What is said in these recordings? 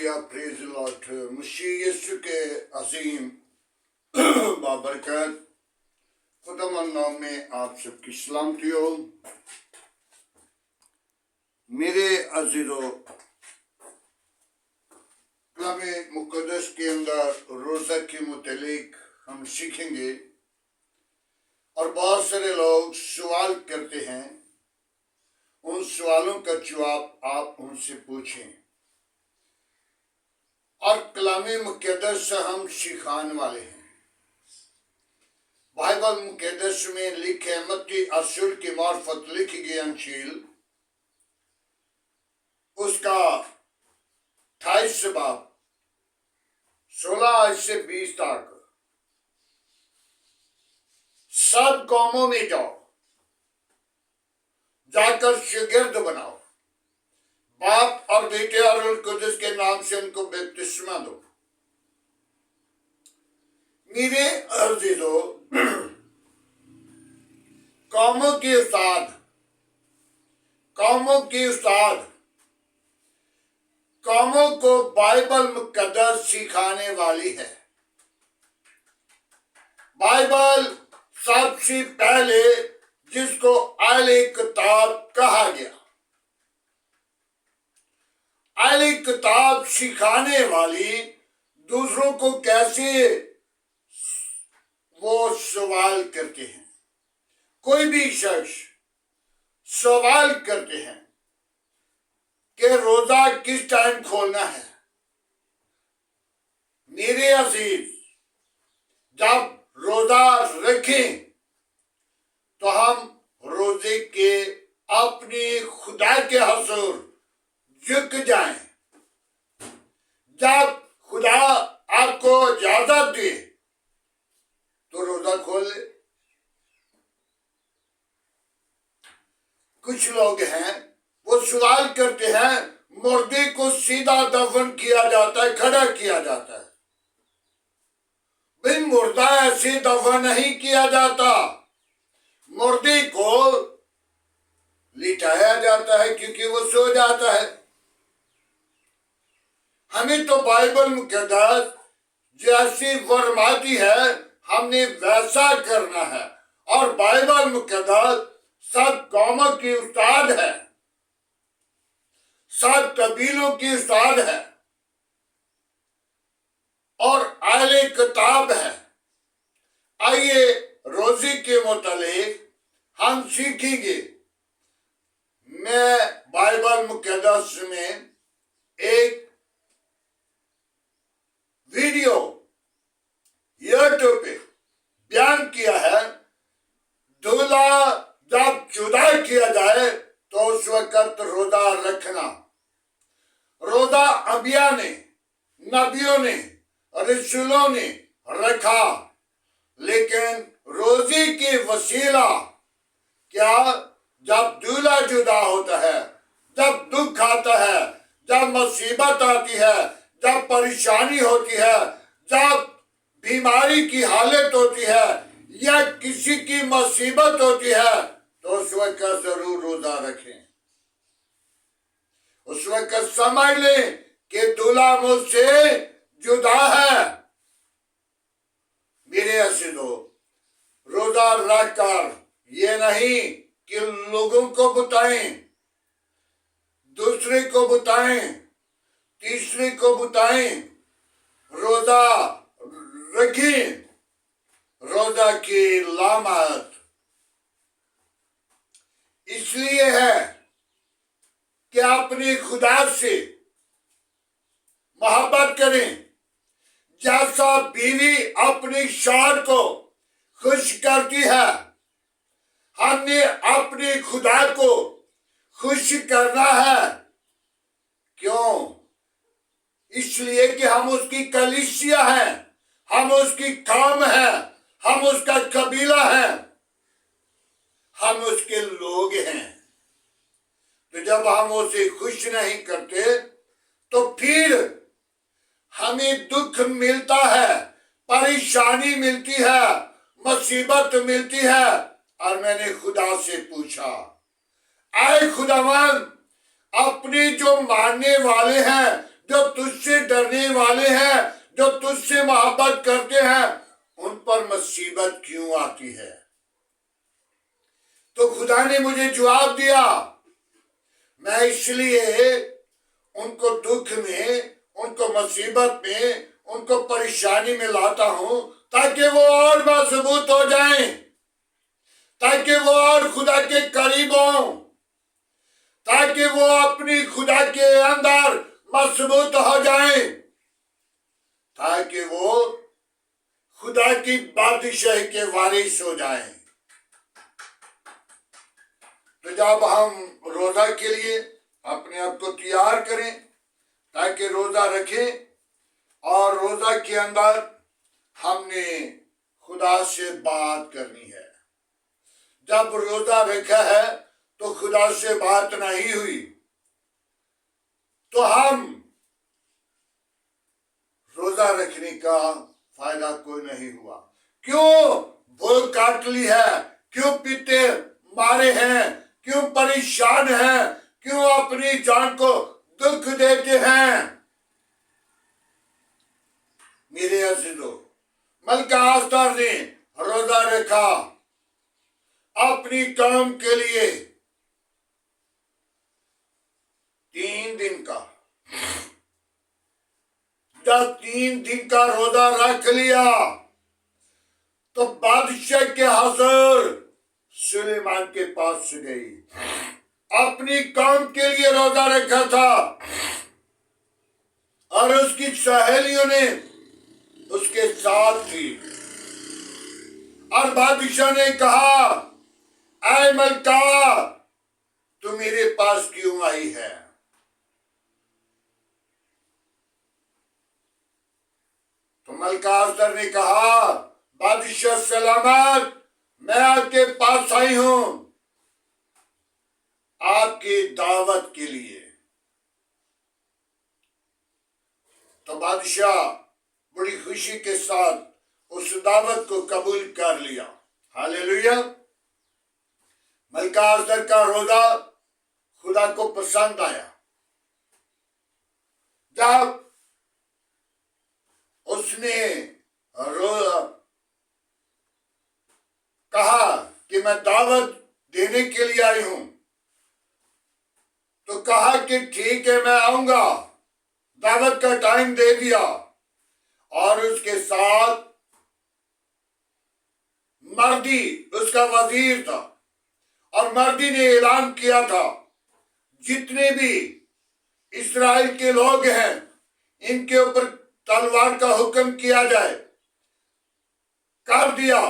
Hallelujah, praise Lord. मसीह यीशु के अजीम बाबरकत खुदावंद नाम में आप सबकी सलामती हो। मेरे अजीजों, कलाम मुकद्दस के अंदर रोज़ा के मुतालिक हम सीखेंगे और बहुत सारे लोग सवाल करते हैं, उन सवालों का जवाब आप उनसे पूछें और कलाम मुकद्दस से हम सिखाने वाले हैं। बाइबल मुकद्दस में लिखे मत्ती रसूल की मार्फत लिखी गई अंजील उसका 28 बाब 16 से 20 तक, सब कौमों में जाओ, जाकर शागिर्द बनाओ, बाप और बेटे और रूह कुदस के नाम से उनको बपतिस्मा दो। मेरे अजीजों, कौमों के उस्ताद कौमों को बाइबल मुकद्दस सिखाने वाली है। बाइबल सबसे पहले जिसको अहले किताब कहा गया, अहले किताब सिखाने वाली दूसरों को कैसे वो सवाल करते हैं। कोई भी शख्स सवाल करते हैं कि रोजा किस टाइम खोलना है। मेरे अजीज, जब रोजा रखें तो हम रोजे के अपने खुदा के हुजूर झुक जाएं। जब खुदा आपको इजाजत दे तो रोजा खोल ले। कुछ लोग हैं वो सवाल करते हैं, मुर्दे को सीधा दफन किया जाता है, खड़ा किया जाता है। भाई, मुर्दा ऐसे दफन नहीं किया जाता, मुर्दे को लिटाया जाता है क्योंकि वो सो जाता है। हमें तो बाइबल मुकद्दस जैसी फरमाती है हमने वैसा करना है। और बाइबल मुकद्दस सब कौमों की उस्ताद है, सब कबीलों की उस्ताद है और अहले किताब है। आइए रोजे के मुतालिक हम सीखेंगे। मैं बाइबल मुकद्दस में एक वीडियो यूट्यूब पे बयान किया है, दूल्हा जब जुदा किया जाए तो उस वक्त रोजा रखना। रोजा अंबिया ने, नबियों ने, रसूलों ने रखा, लेकिन रोजे के वसीला क्या, जब दूल्हा जुदा होता है, जब दुख आता है, जब मुसीबत आती है, जब परेशानी होती है, जब बीमारी की हालत होती है या किसी की मुसीबत होती है, तो उस वक्त जरूर रोजा रखें। उस वक्त समझ लें कि दूल्हा मुझसे जुदा है। मेरे अजीजों, रोजा रखकर ये नहीं कि लोगों को बताएं, दूसरे को बताएं, तीसरे को बताएं, रोजा रखें। रोजा की लामत इसलिए है कि अपने खुदा से मोहब्बत करें, जैसा बीवी अपने शौहर को खुश करती है। हमने अपने खुदा को खुश करना है। क्यों? इसलिए कि हम उसकी कलीसिया हैं, हम उसकी कौम हैं, हम उसका कबीला है, हम उसके लोग हैं। तो जब हम उसे खुश नहीं करते तो फिर हमें दुख मिलता है, परेशानी मिलती है, मुसीबत मिलती है। और मैंने खुदा से पूछा, आए खुदावन, अपने जो मानने वाले हैं, जो तुझसे डरने वाले हैं, जो तुझसे मोहब्बत करते हैं, उन पर मुसीबत क्यों आती है? तो खुदा ने मुझे जवाब दिया, मैं इसलिए उनको दुख में, उनको मुसीबत में, उनको परेशानी में लाता हूं ताकि वो और मजबूत हो जाएं, ताकि वो और खुदा के करीब हों, ताकि वो अपनी खुदा के अंदर मजबूत हो जाएं, ताकि वो खुदा की बादशाही के वारिस हो जाएं। तो जब हम रोजा के लिए अपने आप को तैयार करें ताकि रोजा रखें, और रोजा के अंदर हमने खुदा से बात करनी है। जब रोजा रखा है तो खुदा से बात नहीं हुई तो हम रोजा रखने का फायदा कोई नहीं हुआ। क्यों भूख काट ली है, क्यों पीते मारे हैं, क्यों परेशान हैं, क्यों अपनी जान को दुख देते हैं? मेरे अजीजों, मलका आस्तर ने रोजा रखा अपनी कौम के लिए 3 दिन का। जब 3 दिन का रोजा रख लिया तो बादशाह के हजूर सुलेमान के पास गई। अपनी कौम के लिए रोजा रखा था और उसकी सहेलियों ने उसके साथ थी, और बादशाह ने कहा, ऐ मलका, तू मेरे पास क्यों आई है? तो मलका आस्तर ने कहा, बादशाह सलामत, मैं आपके पास आई हूं आपकी दावत के लिए। तो बादशाह बड़ी खुशी के साथ उस दावत को कबूल कर लिया। हालेलुया। मलका आस्तर का रोजा खुदा को पसंद आया। जब उसने कहा कि मैं दावत देने के लिए आई हूं, तो कहा कि ठीक है, मैं आऊंगा। दावत का टाइम दे दिया और उसके साथ मर्दी उसका वजीर था, और मर्दी ने ऐलान किया था, जितने भी इस्राएल के लोग हैं इनके ऊपर तलवार का हुक्म किया जाए। कर दिया।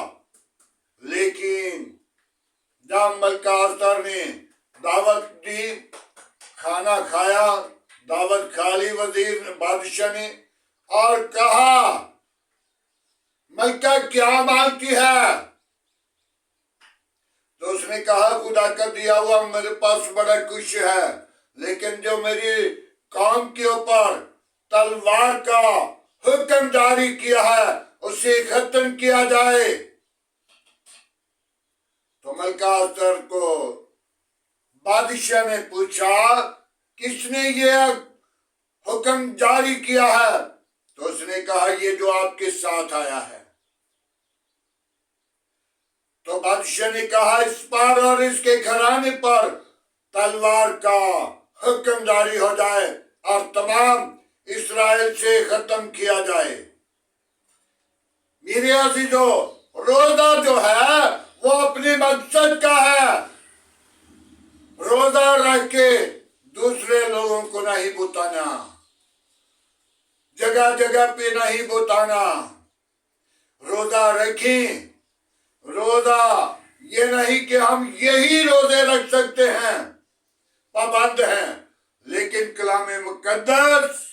लेकिन जब मलका आस्तर ने दावत दी, खाना खाया, दावत खा ली वजीर बादशाह ने, और कहा, मलका क्या मांगती है? तो उसने कहा, खुदा का दिया हुआ मेरे पास बड़ा कुछ है, लेकिन जो मेरी कौम के ऊपर तलवार का हुक्म जारी किया है उसे खत्म किया जाए। तो मलका आस्तर को बादशाह ने पूछा, किसने ये हुक्म जारी किया है? तो उसने कहा, ये जो आपके साथ आया है। तो बादशाह ने कहा, इस पर और इसके घराने पर तलवार का हुक्म जारी हो जाए और तमाम इस्राएल से खत्म किया जाए। मेरे अजीजों, रोजा जो है वो अपने मकसद का है। रोजा रख के दूसरे लोगों को नहीं बुताना, जगह जगह पे नहीं बुताना। रोजा रखें। रोजा ये नहीं कि हम यही रोजे रख सकते हैं, पाबंद हैं, लेकिन कलाम मुकद्दस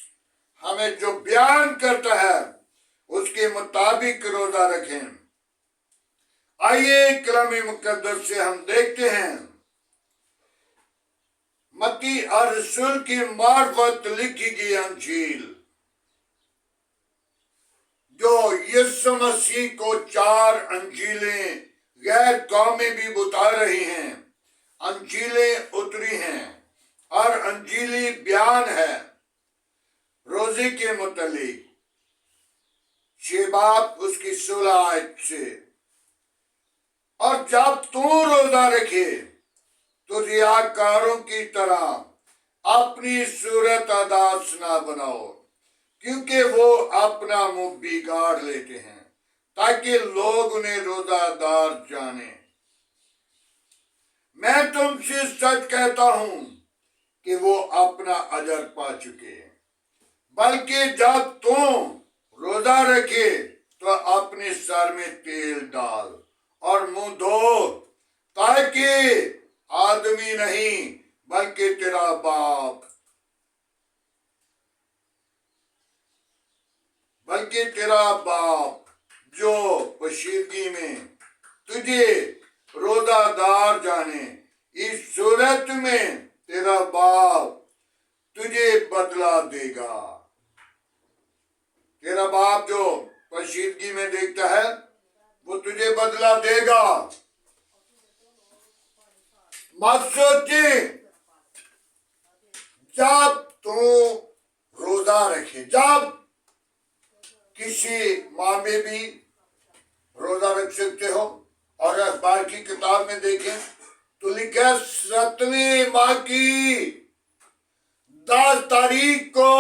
हमें जो बयान करता है उसके मुताबिक रोजा रखें। आइए कलाम मुकद्दस से हम देखते हैं, मत्ती और रसूल की मार्फत लिखी गई अंजील, जो यीशु मसीह को 4 अंजीलें गैर कौमें भी बता रही हैं। अंजीलें उतरी हैं और अंजीली बयान है। रोजे के मुतालिक 6 बाब उसकी 16 आयत से, और जब तू रोजा रखे तो रियाकारों की तरह अपनी सूरत अदास ना बनाओ, क्योंकि वो अपना मुंह बिगाड़ लेते हैं ताकि लोग उन्हें रोजादार जाने। मैं तुमसे सच कहता हूं कि वो अपना अजर पा चुके हैं। बल्कि जब तुम रोजा रखे तो अपने सर में तेल डाल और मुंह धो, ताकि आदमी नहीं बल्कि तेरा बाप जो पोशीदगी में तुझे रोजादार जाने, इस सूरत में तेरा बाप तुझे बदला देगा। तेरा बाप जो पोशीदगी में देखता है वो तुझे बदला देगा। मत सोचे जब तू रोजा रखे, जब किसी माह में भी रोजा रख सकते हो। और अखबार की किताब में देखें तो लिखा 7वें माह की 10 तारीख को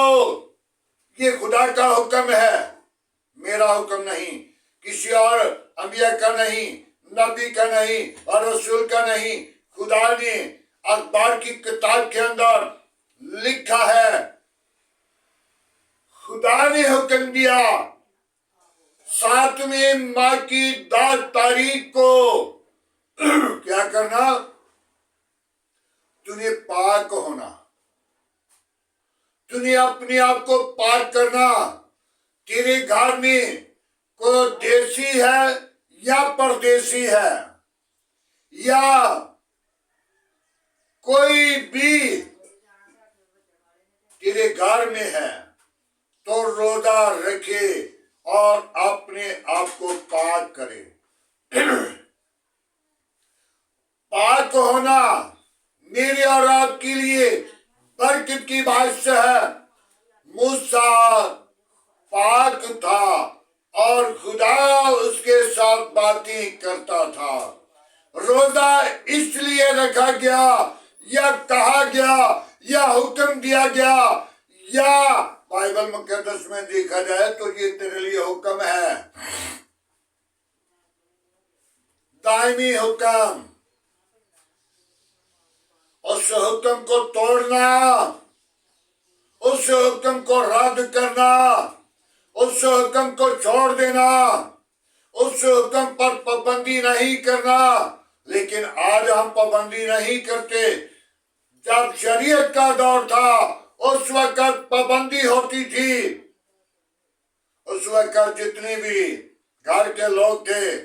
ये खुदा का हुक्म है, मेरा हुक्म नहीं, किसी और अंबिया का नहीं, नबी का नहीं और रसूल का नहीं। खुदा ने अखबार की किताब के अंदर लिखा है, खुदा ने हुक्म दिया 7वें माह की 10 तारीख को क्या करना, तूने पाक होना, तूने अपने आप को पाक करना। तेरे घर में कोई देसी है या परदेसी है या कोई भी तेरे घर में है तो रोजा रखे और अपने आप को पाक करे। पाक होना मेरे और आपके लिए बरकत की बात से है। मूसा पाक था और खुदा उसके साथ बातें करता था। रोजा इसलिए रखा गया या कहा गया या हुक्म दिया गया, या बाइबल मुकद्दस में देखा जाए तो ये तेरे लिए हुक्म है, दायमी हुक्म। उस हुक्म को तोड़ना, उस हुक्म को रद्द करना, उस हुक्म को छोड़ देना, उस हुक्म पर पाबंदी नहीं करना। लेकिन आज हम पाबंदी नहीं करते। जब शरीयत का दौर था उस वक्त पाबंदी होती थी। उस वक्त जितने भी घर के लोग थे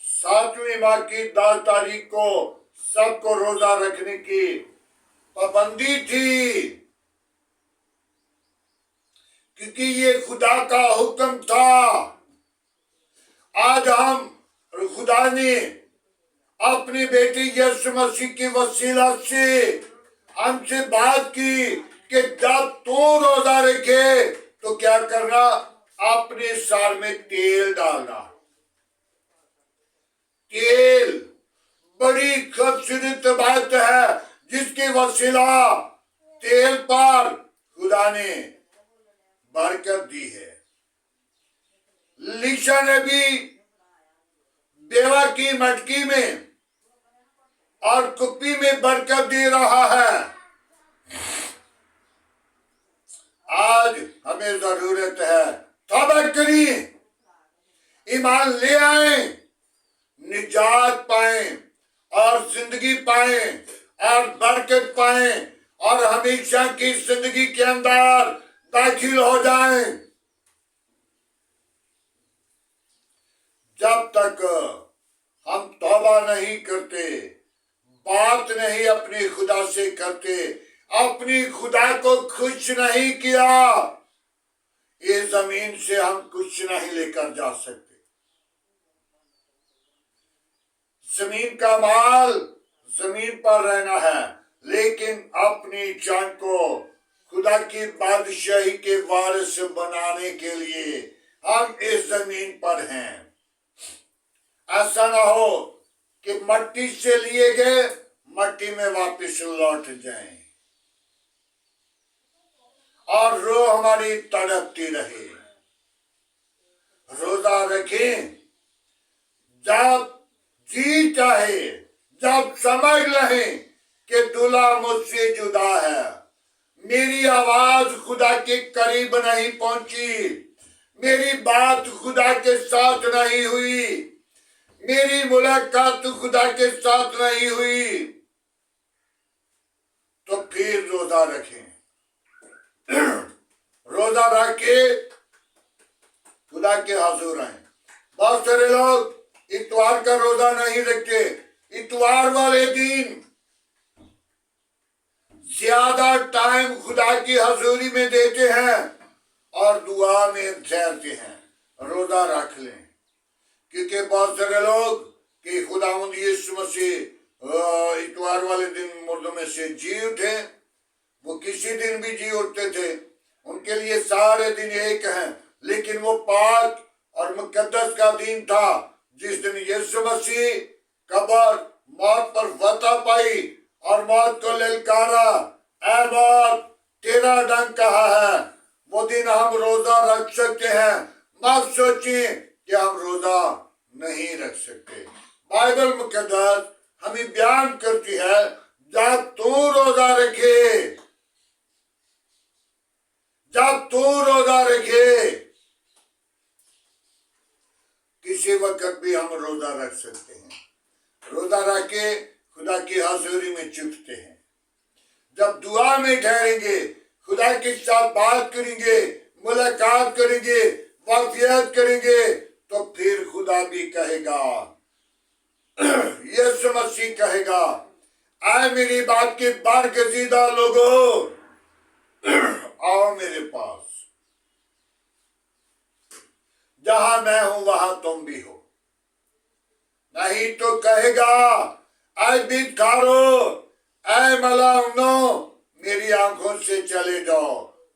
7वें माह की 10 तारीख को सबको रोजा रखने की पाबंदी थी, क्योंकि ये खुदा का हुक्म था। आज हम खुदा ने अपनी बेटी यीशु मसीह की वसीला से हमसे बात की कि जब तू रोजा रखे तो क्या करना, अपने सर में तेल डालना। तेल बड़ी खूबसूरत बात है जिसकी वसीला तेल पर खुदा ने बरकत दी है। लीशा ने भी बेवा की मटकी में और कुप्पी में बरकत दे रहा है। आज हमें जरूरत है तौबा करिए, ईमान ले आए, निजात पाए और जिंदगी पाए और बरकत पाए और हमेशा की जिंदगी के अंदर दाखिल हो जाए। जब तक हम तौबा नहीं करते, बात नहीं अपने खुदा से करते, अपनी खुदा को खुश नहीं किया, ये जमीन से हम कुछ नहीं लेकर जा सकते। जमीन का माल जमीन पर रहना है, लेकिन अपनी जान को खुदा की बादशाही के वारिस बनाने के लिए हम इस जमीन पर हैं। ऐसा ना हो कि मट्टी से लिए गए मट्टी में वापस लौट जाएं और रूह हमारी तड़पती रहे। रोजा रखें जब जी चाहे, जब समझ लें कि दूल्हा मुझसे जुदा है, मेरी आवाज खुदा के करीब नहीं पहुंची, मेरी बात खुदा के साथ नहीं हुई, मेरी मुलाकात खुदा के साथ नहीं हुई, तो फिर रोजा रखें। रोजा रख के खुदा के हाज़ुर आए। बहुत सारे लोग इतवार का रोजा नहीं रखते। इतवार वाले दिन ज्यादा टाइम खुदा की हजूरी में देते हैं और दुआ में ठहरते हैं। रोजा रख लें, क्योंकि बहुत सारे लोग कि खुदावंद यीशु मसीह इतवार वाले दिन मुर्दों में से जी उठे, वो किसी दिन भी जी उठते थे, उनके लिए सारे दिन एक हैं, लेकिन वो पाक और मुकद्दस का दिन था जिस दिन यीशु मसीह कब्र मौत पर फतह पाई और मौत को ललकारा, ऐ मौत तेरा डंक कहा है। वो दिन हम रोजा रख सकते हैं। मत सोचिए कि हम रोजा नहीं रख सकते। बाइबल मुकद्दस हमें बयान करती है, जब तू रोजा रखे, जब तू रोजा रखे, किसी वक्त भी हम रोजा रख सकते हैं। रोजा रख के खुदा की हाज़ुरी में चुकते हैं। जब दुआ में ठहरेंगे, खुदा के साथ बात करेंगे, मुलाकात करेंगे, वाक़ियात करेंगे, तो फिर खुदा भी कहेगा, यीशु मसीह कहेगा, आए मेरी बात के बरगज़ीदा लोगों, आओ मेरे पास, जहां मैं हूं वहां तुम भी हो। नहीं तो कहेगा, ऐ भिखारो, ऐ मलाउनो, मेरी आंखों से चले जाओ,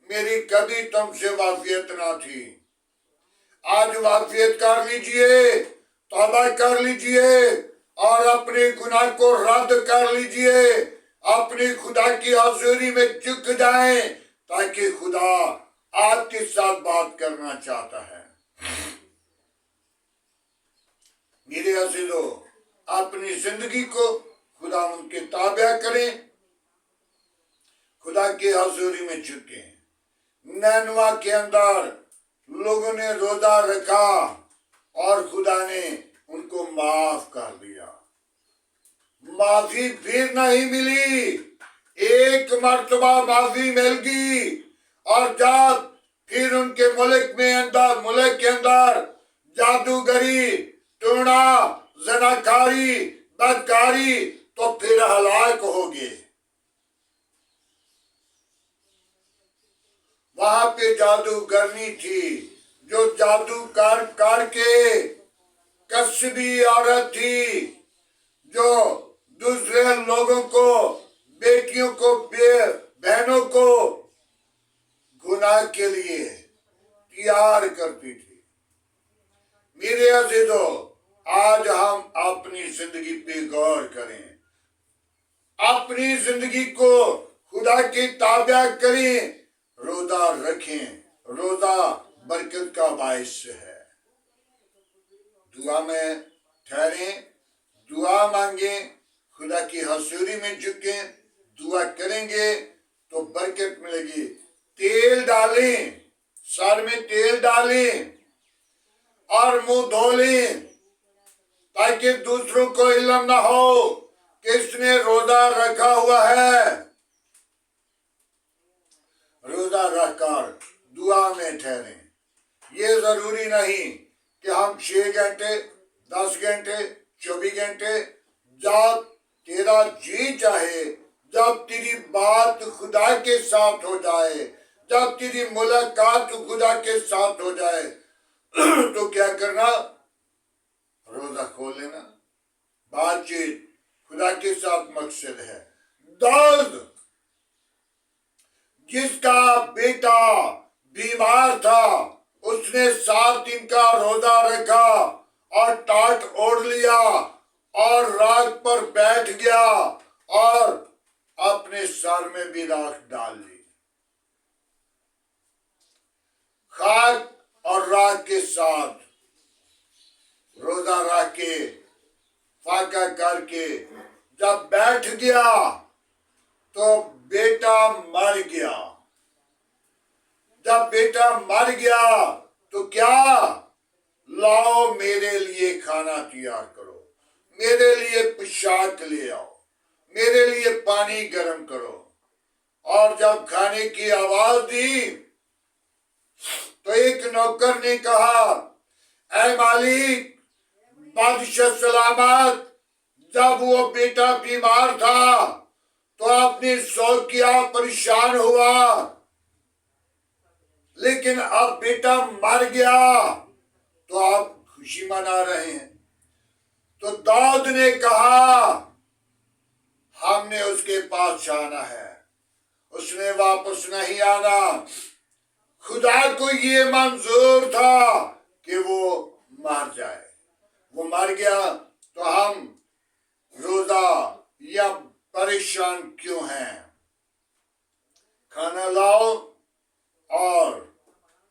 मेरी कभी तुमसे वाफियत ना थी। आज वाफियत कर लीजिए, तौबा कर लीजिए और अपने गुनाह को रद्द कर लीजिए, अपनी खुदा की हाज़ुरी में झुक जाएं, ताकि खुदा आपके साथ बात करना चाहता है। मेरे अज़ीज़ों, अपनी जिंदगी को खुदा उनके ताबे करें, खुदा की हाज़ुरी में झुकें। नैनवा के अंदर लोगों ने रोजा रखा और खुदा ने उनको माफ कर दिया। माफी फिर नहीं मिली, एक मर्तबा माफी मिल गई और जब फिर उनके मुल्क के अंदर जादूगरी, टूना, ज़नाकारी, बदकारी, तो फिर हलाक हो गए। वहां पे जादूगरनी थी, जो जादू कर के कसबी औरत थी, जो दूसरे लोगों को, बेटियों को, बहनों को गुनाह के लिए तैयार करती थी। मेरे अज़ीज़ों, आज हम अपनी जिंदगी पे गौर करें, अपनी जिंदगी को खुदा की ताबे करें, रोजा रखें। रोजा बरकत का बाइस है। दुआ में ठहरें, दुआ मांगे, खुदा की हाज़ुरी में झुकें, दुआ करेंगे तो बरकत मिलेगी। तेल डालें, सर में तेल डालें और मुंह धो लें, ताकि दूसरों को इल्म ना हो कि इसने रोजा रखा हुआ है। रोजा रखकर दुआ में ठहरें। ये जरूरी नहीं कि हम 6 घंटे, 10 घंटे, 24 घंटे, जब तेरा जी चाहे, जब तेरी बात खुदा के साथ हो जाए, जब तेरी मुलाकात खुदा के साथ हो जाए, तो क्या करना? रोजा खोल लेना। बातचीत खुदा के साथ मकसद है। दर्द जिसका बेटा बीमार था, उसने 7 दिन का रोजा रखा और टाट ओढ़ लिया और राख पर बैठ गया और अपने सर में भी राख डाल ली। खाक और राख के साथ रोजा रख के फाका करके जब बैठ गया तो बेटा मर गया। जब बेटा मर गया तो क्या, लाओ मेरे लिए खाना तैयार करो, मेरे लिए पोशाक ले आओ, मेरे लिए पानी गर्म करो। और जब खाने की आवाज दी तो एक नौकर ने कहा, ऐ मालिक, बादशाह सलामत, जब वो बेटा बीमार था तो आपने सो किया, परेशान हुआ, लेकिन अब बेटा मर गया तो आप खुशी मना रहे हैं। तो दाऊद ने कहा, हमने उसके पास जाना है, उसने वापस नहीं आना। खुदा को ये मंजूर था कि वो मर जाए। वो मर गया तो हम रोजा या परेशान क्यों हैं? खाना लाओ और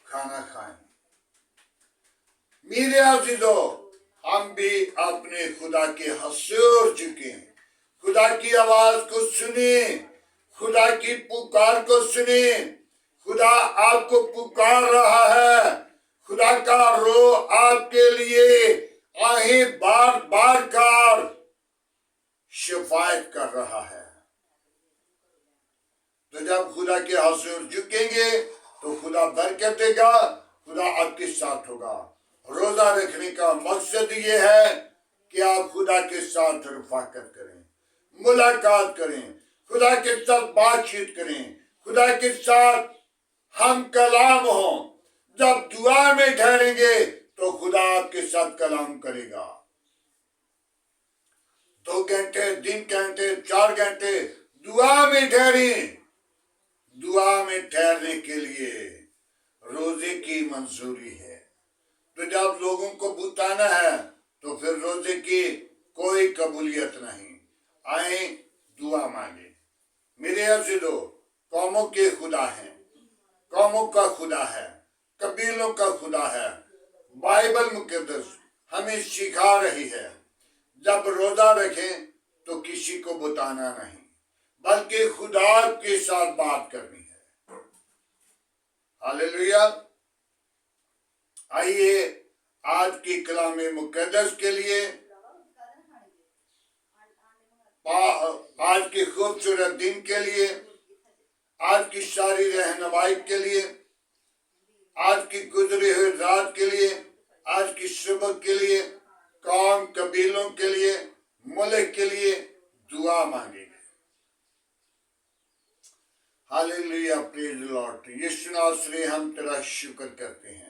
खाना खाएं। मेरे अजीजों, हम भी अपने खुदा के हजूर झुके, खुदा की आवाज को सुने, खुदा की पुकार को सुने। खुदा आपको पुकार रहा है, खुदा का रो आपके लिए आहे बार बार कर शिफायत कर रहा है। तो जब खुदा के हजूर झुकेंगे तो खुदा बरकत देगा, खुदा आपके साथ होगा। रोजा रखने का मकसद ये है कि आप खुदा के साथ रफाकत करें, मुलाकात करें, खुदा के साथ बातचीत करें, खुदा के साथ हम कलाम हो। जब दुआ में ठहरेंगे तो खुदा आपके साथ कलाम करेगा। 2 घंटे, 3 घंटे, 4 घंटे दुआ में ठहरें। दुआ में ठहरने के लिए रोजे की मंजूरी है। तो जब लोगों को बुताना है तो फिर रोजे की कोई कबूलियत नहीं। आए दुआ मांगे। मेरे अजीजों, कौमों के खुदा है, कौमों का खुदा है, कबीलों का खुदा है। बाइबल मुकद्दस हमें सिखा रही है, जब रोजा रखें तो किसी को बुताना नहीं, बल्कि खुदा के साथ बात करनी है। हालेलुया। आइए आज की कलाम मुकद्दस के लिए, आज के खूबसूरत दिन के लिए, आज की सारी रहनुमाई के लिए, आज की गुजरी हुई रात के लिए, आज की सुबह के लिए, कौम कबीलों के लिए, मुल्क के लिए दुआ मांगेंगे। Hallelujah, praise Lord. यीशु नासरी, हम तेरा शुक्र करते हैं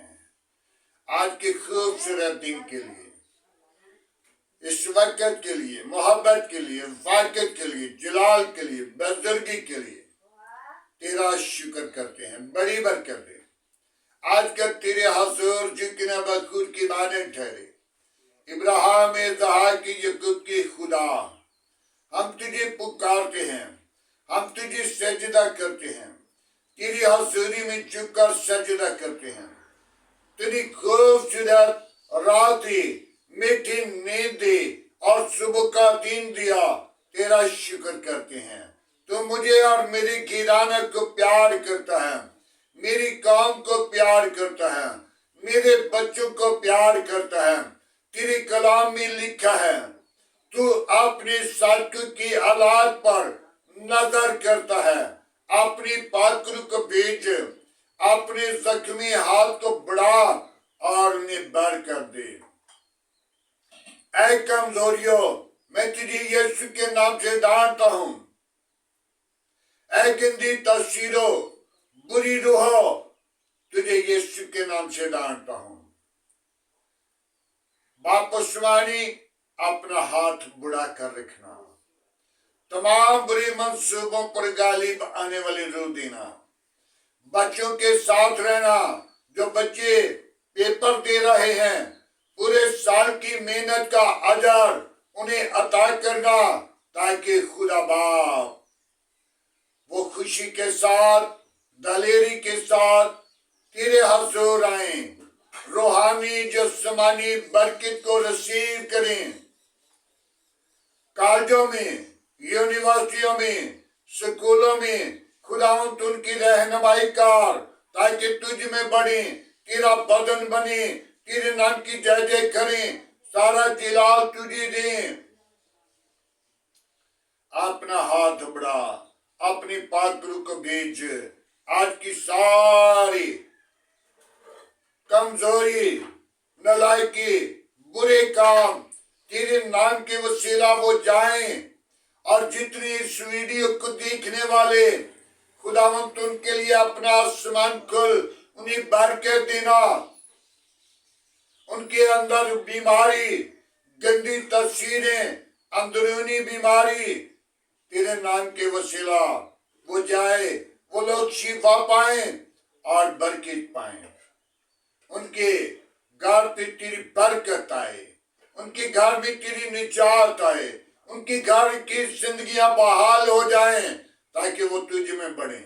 आज के खूबसूरत दिन के लिए, इस वक्त के लिए, मोहब्बत के लिए, वाकत के लिए, जलाल के लिए, बुजुर्गी के लिए तेरा शुक्र करते हैं। बड़ी बरकत दे। आज का तेरे हजूर जिक्र बखूर की मानद ठहरे, इब्राहिम, इसहाक, याकूब की खुदा, हम तुझे पुकारते हैं, हम तुझे सजदा करते हैं, तेरी हजूरी में झुककर सजदा करते हैं। तेरी खूबसूरत रात दी, मीठी नींद दी और सुबह का दिन दिया, तेरा शुक्र करते हैं। तो मुझे और मेरी घराना को प्यार करता है, मेरी कौम को प्यार करता है, मेरे बच्चों को प्यार करता है। तेरी कलाम में लिखा है, तू अपने साथियों की औलाद पर नजर करता है, अपनी पाकरू को भेज, अपने जख्मी हाथ को बढ़ा और उन्हें बर कर दे। ऐ कमजोरियों, मैं तुझे यीशु के नाम से डांटता हूं। ऐ गंदी तस्वीरों, बुरी रूहों, तुझे यीशु के नाम से डांटता हूं। वापसवानी, अपना हाथ बुढ़ा कर रखना, तमाम बुरे मंसूबों पर गालिब आने वाली रूह देना। बच्चों के साथ रहना, जो बच्चे पेपर दे रहे हैं, पूरे साल की मेहनत का अजर उन्हें अता करना, ताकि खुदा बाप वो खुशी के साथ, दलेरी के साथ तेरे हुजूर आए, रूहानी जिस्मानी बरकत को रिसीव करें। कॉलेजों में, यूनिवर्सिटियों में, स्कूलों में खुदावंद उनकी रहनुमाई कर, ताकि तुझ में बढ़े, तेरा बदन बने, तेरे नाम की जय जय करें, सारा जिलाल तुझे दें। अपना हाथ बढ़ा, अपनी पाक रूह को भेज। आज की सारी कमजोरी, नालायकी, बुरे काम तेरे नाम के वसीला वो जाएं, और जितनी इस वीडियो को देखने वाले खुदावंद उनके लिए अपना आसमान खुल, उन्हें बरकत देना। उनके अंदर बीमारी, गंदी तस्वीरें, अंदरूनी बीमारी तेरे नाम के वसीला वो जाए, वो लोग शिफा पाए और बरकत पाए। उनके घर पे तेरी बरकत आए, उनके घर में तेरी निजात आए, उनके घर की जिंदगियां बहाल हो जाएं, ताकि वो तुझ में बढ़े,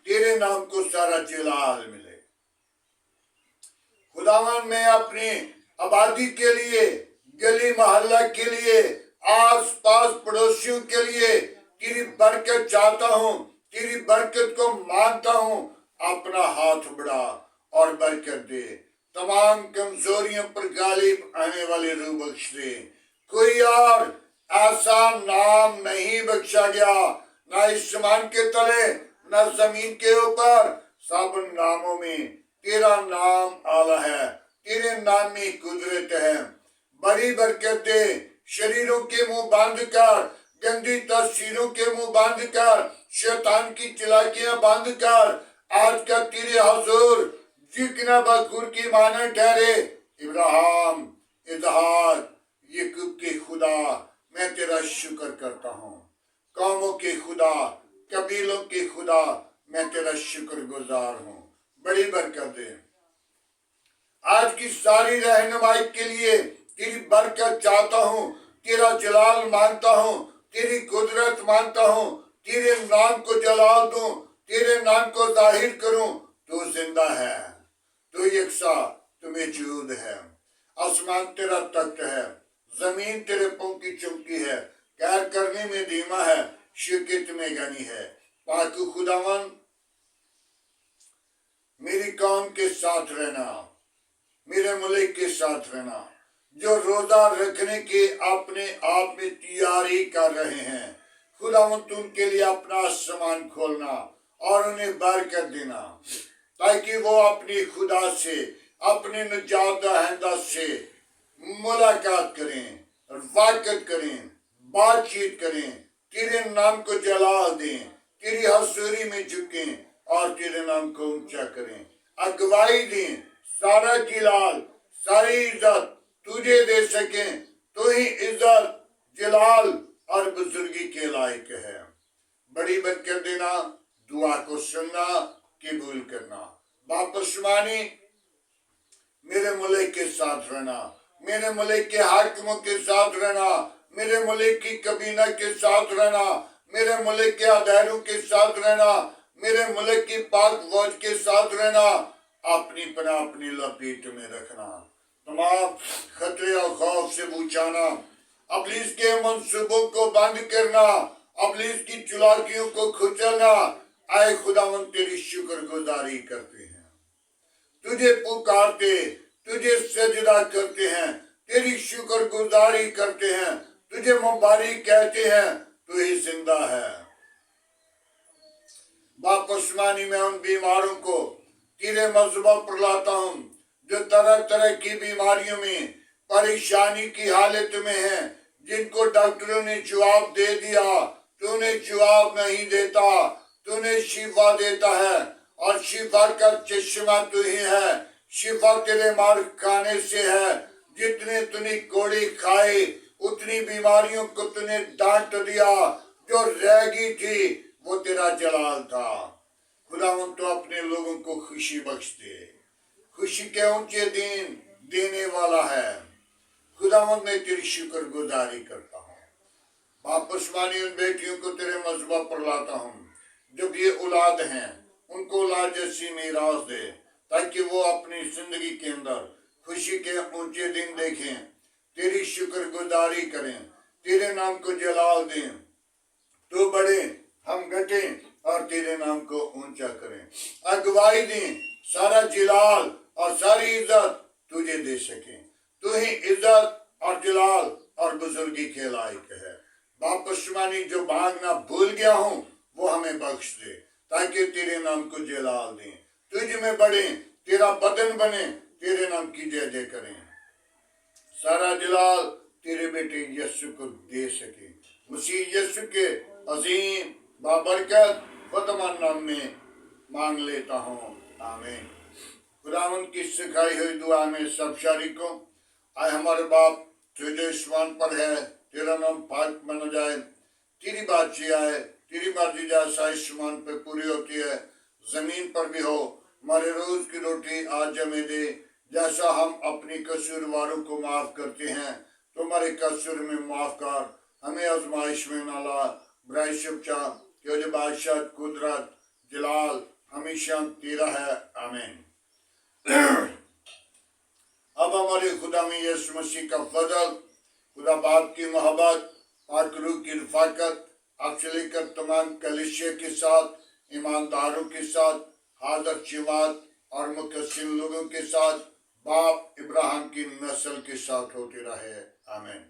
तेरे नाम को सारा जलाल मिले। खुदावन मैं अपनी आबादी के लिए, गली मोहल्ला के लिए, आस पास पड़ोसियों के लिए तेरी बरकत चाहता हूँ, तेरी बरकत को मांगता हूँ। अपना हाथ बढ़ा और बरकत दे, तमाम कमजोरियों पर गालिब आने वाले रूह बख्श दे। कोई और ऐसा नाम नहीं बख्शा गया, ना आसमान के तले, ना जमीन के ऊपर, सब नामों में तेरा नाम आला है, तेरे नाम में कुदरत है। बड़ी बरकत दे, शरीरों के मुंह बंद कर, गंदी तस्वीरों के मुंह बंद कर, शैतान की चालाकियां बंद कर। आज का तेरे हुजूर जितना बखूर की मानद ठहरे, इब्राहिम, इसहाक, याकूब के खुदा, मैं तेरा शुक्र करता हूँ। कौमों के खुदा, कबीलों के खुदा, मैं तेरा शुक्रगुजार हूँ। बड़ी बरकत दे। आज की सारी रहनुमाई के लिए तेरी बरकत चाहता हूँ, तेरा जलाल मांगता हूँ, तेरी कुदरत मांगता हूँ, तेरे नाम को जलाल दूं, तेरे नाम को जाहिर करूं। तू जिंदा है, तू यकसा, तू मौजूद है। आसमान तेरा तख्त है, जमीन तेरे पांव की चौकी है, कहर करने में धीमा है, शिकत में गनी है। पाक खुदावन मेरी कौम के साथ रहना, मेरे मुल्क के साथ रहना, जो रोजा रखने के अपने आप में तैयारी कर रहे हैं, खुदावंद उनके लिए अपना आसमान खोलना और उन्हें बरकत देना, ताकि वो अपनी खुदा से, अपने निजात दहिंदा से मुलाकात करें, वाकत करें, बातचीत करें, तेरे नाम को जलाल दें, तेरी हजूरी में झुकें और तेरे नाम को ऊंचा करें, अगवाई दें। सारा जलाल, सारी इज्जत तुझे दे सकें। तू ही इज्जत, जलाल और बुजुर्गी के लायक है। बड़ी बरकत देना, दुआ को सुनना, कबूल करना। वापस मानी मेरे मुल्क के साथ रहना, मेरे मुल्क के हाकिमों के साथ रहना, मेरे मुल्क की कबीना के साथ रहना, मेरे मुल्क के अदारों के साथ रहना, मेरे मुल्क की पाक फौज के साथ रहना, अपनी पनाह अपनी लपेट में रखना, तमाम खतरे और खौफ से बचाना, अबलीस के मंसूबों को बंद करना, अबलीस की चालाकियों को कुचलना। आए खुदावंद तेरी शुक्रगुजारी करते हैं, तुझे पुकारते, तुझे सजदा करते हैं, तेरी शुक्रगुजारी करते हैं, तुझे मुबारक कहते हैं। तू ही जिंदा है। वापस मानी मैं उन बीमारों को तेरे मज़हबों पर लाता हूँ, जो तरह तरह की बीमारियों में, परेशानी की हालत में है, जिनको डॉक्टरों ने जवाब दे दिया, तूने जवाब नहीं देता, तूने शिफा देता है और शिफा का चश्मा तू ही है। शिफा तेरे मार खाने से है, जितने तूने कोड़े खाए उतनी बीमारियों को तूने डांट दिया, जो रह गई थी वो तेरा जलाल था। खुदावंद तो अपने लोगों को खुशी बख्श दे, खुशी के ऊंचे दिन देने वाला है। खुदावंद मैं तेरी शुक्रगुजारी करता हूँ। वापस मानी उन बेटियों को तेरे मजबा पर लाता हूँ जब ये औलाद हैं, उनको औलाद जैसी मीरास दे, ताकि वो अपनी जिंदगी के अंदर खुशी के ऊंचे दिन देखें, तेरी शुक्रगुजारी करें, तेरे नाम को जलाल दें। तो बड़े हम घटे और तेरे नाम को ऊंचा करें, अगुवाई दें, सारा जलाल और सारी इज्जत तुझे दे सके। तू ही इज्जत और जलाल और बुजुर्गी के लायक है। वापस मानी जो भागना भूल गया हूँ वो हमें बख्श दे, ताकि तेरे नाम को जलाल दें, तुझ में बढ़े, तेरा बदन बने, तेरे नाम की जय जय करें। सारा जलाल तेरे बेटे यीशु को दे सके। मसीह यीशु के अजीम बाबरकत फतमान नाम में मांग लेता हूँ, आमीन। खुदावंद की सिखाई हुई दुआ में सब शरीकों, आए हमारे बाप जो जो आसमान पर है, तेरा नाम पाक माना जाए, तेरी बादशाही आए, तेरी मर्जी जैसा आसमान पे पूरी होती है जमीन पर भी हो। हमारे रोज की रोटी आज हमें दे, जैसा हम अपनी कसूरवारों को माफ करते हैं, तुम्हारे कसूर में माफ कर, हमें आजमाइश में ना ला, बुराई से बचा, क्योंकि बादशाह कुदरत जलाल हमेशा तेरा है, आमीन। अब हमारे खुदा में यीशु मसीह का फजल, खुदा बाप की मोहब्बत, पाक रूह की रफाकत आपसे लेकर तमाम कलीसिया के साथ, ईमानदारों के साथ, हादर जमात और मुकस्सिम लोगों के साथ, बाप इब्राहिम की नस्ल के साथ होते रहे, आमीन।